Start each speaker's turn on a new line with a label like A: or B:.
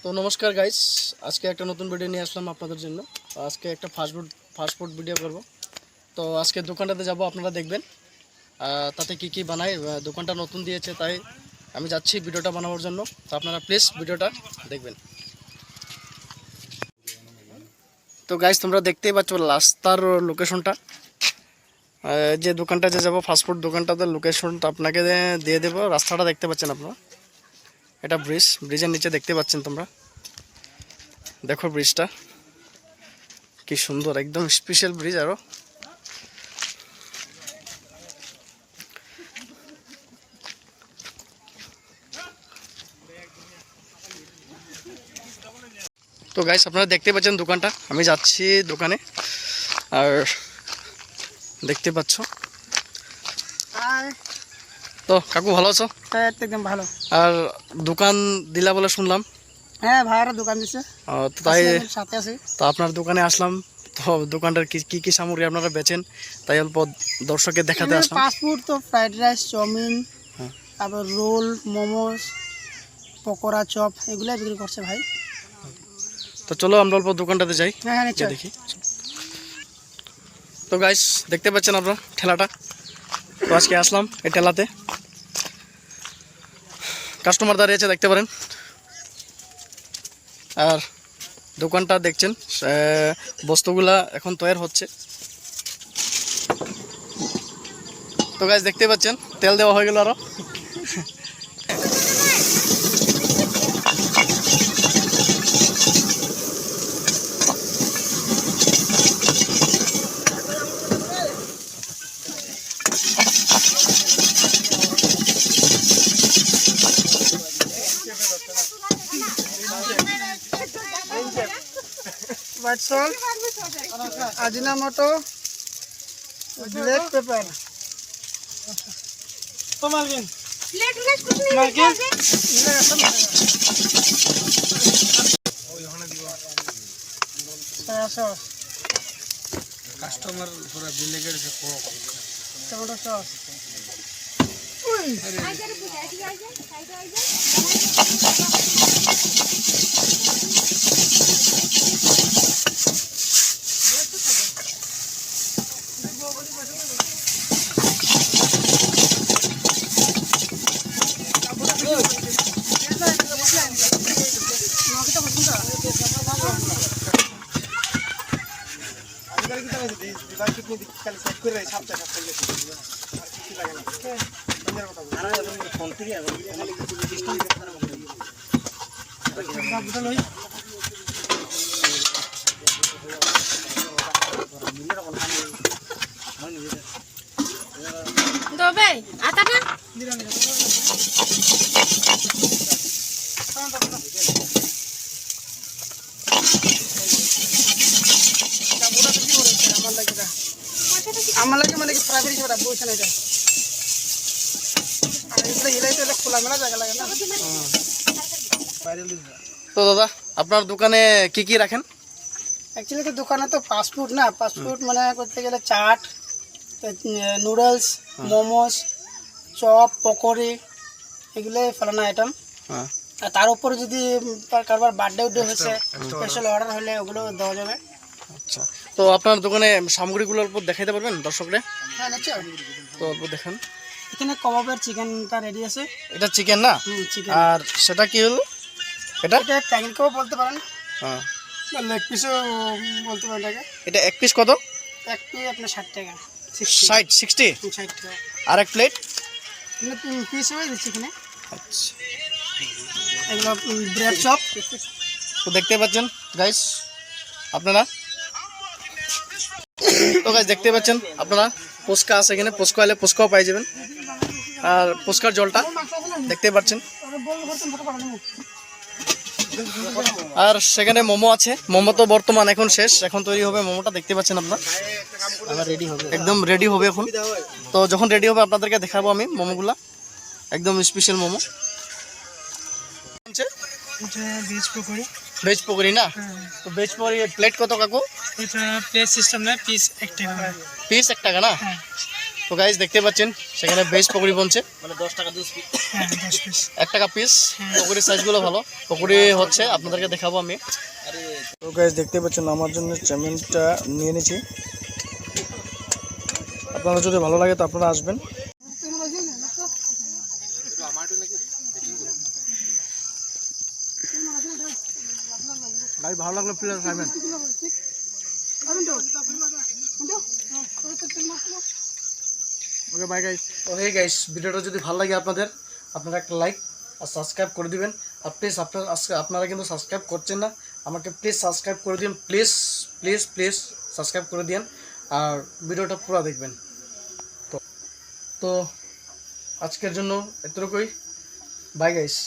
A: তো নমস্কার গাইস, আজকে একটা নতুন ভিডিও নিয়ে আসলাম আপনাদের জন্য। আজকে একটা ফাস্টফুড ভিডিও করব। তো আজকে দোকানটাতে যাব, আপনারা দেখবেন তাতে কি কি বানায়। দোকানটা নতুন দিয়েছে, তাই আমি যাচ্ছি ভিডিওটা বানানোর জন্য। তো আপনারা প্লিজ ভিডিওটা দেখবেন। তো গাইস, তোমরা দেখতেই পাচ্ছ রাস্তার লোকেশনটা। যে দোকানটা যে যাবো, ফাস্টফুড দোকানটাতে লোকেশনটা আপনাকে দিয়ে দেবো। রাস্তাটা দেখতে পাচ্ছেন আপনারা, এটা ব্রিজের নিচে দেখতে পাচ্ছেন তোমরা। দেখো ব্রিজটা কি সুন্দর, একদম স্পেশাল ব্রিজ। আরো তো গাইস, আপনারা দেখতে পাচ্ছেন দোকানটা। আমি যাচ্ছি দোকানে, আর দেখতে পাচ্ছ। তো কাকু ভালো আছো?
B: হ্যাঁ, একদম ভালো।
A: আর দোকান দিলা বলে শুনলাম।
B: হ্যাঁ, ভাইরা দোকান দিছে,
A: তো তাই
B: সাথে আছি।
A: তো আপনার দোকানে আসলাম। তো দোকানটার কি কি সামগ্রী আপনারা বেচেন, তাই অল্প দর্শকের দেখাতে আসলাম।
B: ফাস্টফুড তো ফ্রাইড রাইস, চাউমিন, তারপর রোল, মোমোস, পকোড়া, চপ এগুলাই বিক্রি করছে ভাই।
A: তো চলো আমরা অল্প দোকানটাতে যাই,
B: হ্যাঁ
A: দেখি। তো গাইস, দেখতে পাচ্ছেন আপনারা ঠেলাটা। তো আজকে আসলাম এই ঠেলাতে, কাস্টমার দাঁড়িয়ে আছে, দেখতে পারেন। আর দোকানটা দেখছেন, বস্তুগুলা এখন তৈরি হচ্ছে। তো গাইস, দেখতে পাচ্ছেন তেল দেওয়া হয়ে গেল আরো।
B: White salt, Ajinomoto, black pepper. তো মার্কিন
A: কাস্টমার পুরো বিলে গেছে,
B: টমেটো সস। আমার লাগে মানে প্রাইভেট হিসেবে বলছেন এটা। আর এগুলো হিলাইতে হলে খোলামেলা জায়গা লাগে না।
A: তো দাদা, আপনার দোকানে কি কি রাখেন?
B: অ্যাকচুয়ালি তো দোকানে তো ফাস্টফুড না, ফাস্টফুড মানে করতে গেলে চাট, নুডলস, মোমোস, চপ, পকোড়ি এগুলোই ফেলানো আইটেম। আর তার উপরে যদি কারবার বার্থডে হয়েছে, স্পেশাল অর্ডার হলে ওগুলো দেওয়া যাবে।
A: আচ্ছা, তো আপনার দোকানে সামগ্রীগুলোর উপর দেখাইতে পারবেন দর্শকরা?
B: হ্যাঁ, নিশ্চয়।
A: তো অল্প দেখান।
B: এখানে কাবাবের চিকেনটা রেডি আছে।
A: এটা চিকেন না?
B: চিকেন।
A: আর সেটা কি হলো? এটা
B: ট্যাঙ্গেল কাবাব বলতে পারেন,
A: হ্যাঁ,
B: লেগ পিসও বলতে পারেন এটাকে।
A: এটা এক পিস কত?
B: এক প্লেট আপনার 60 টাকা।
A: 60 60
B: 60 টাকা।
A: আর এক প্লেট
B: পিস হয়ে দিচ্ছি এখানে।
A: আচ্ছা,
B: এগুলো ব্রেড চপ।
A: তো দেখতে পাচ্ছেন গাইস আপনারা। তো গাইস, দেখতে পাচ্ছেন আপনারা ফুচকা আছে এখানে। ফুচকা হলে ফুচকাও পাই যাবেন। আর ফুচকার জলটা দেখতে পাচ্ছেন। আর সেখানে মোমো আছে। মোমো তো বর্তমান এখন শেষ, এখন তৈরি হবে মোমোটা, দেখতে পাচ্ছেন আপনারা। রেডি হবে, একদম রেডি হবে এখন। তো যখন রেডি হবে আপনাদেরকে দেখাবো আমি মোমোগুলা, একদম স্পেশাল মোমো। ভেজ পকোড়ি না? তো ভেজ পকোড়ি প্লেট কত কাকু?
B: এটা প্লেট সিস্টেম না, পিস 1 টাকা।
A: পিস 1 টাকা না? তো গাইস দেখতে পাচ্ছেন সেখানে বেশ পকোড়ি বনছে,
C: মানে 10 টাকা 2 পিস।
B: হ্যাঁ 10 পিস।
A: 1 টাকা পিস। পকোড়ির সাইজগুলো ভালো, পকোড়ি হচ্ছে আপনাদেরকে দেখাবো আমি। তো গাইস দেখতে পাচ্ছেন আমার জন্য চাউমিনটা নিয়ে নিয়েছি। আপনাদের যদি ভালো লাগে তো আপনারা আসবেন। ভাই ভালো লাগলো প্লিজ খাবেন। Okay bye guys. তো হে গাইস, ভিডিওটা যদি ভালো লাগে আপনাদের, আপনারা একটা লাইক আর সাবস্ক্রাইব করে দিবেন। আর প্লিজ আপনারা কিন্তু সাবস্ক্রাইব করছেন না, আমাকে প্লিজ সাবস্ক্রাইব করে দিন, প্লিজ প্লিজ প্লিজ সাবস্ক্রাইব করে দিন আর ভিডিওটা পুরো দেখবেন। তো আজকের জন্য এতটুকুই, বাই গাইস।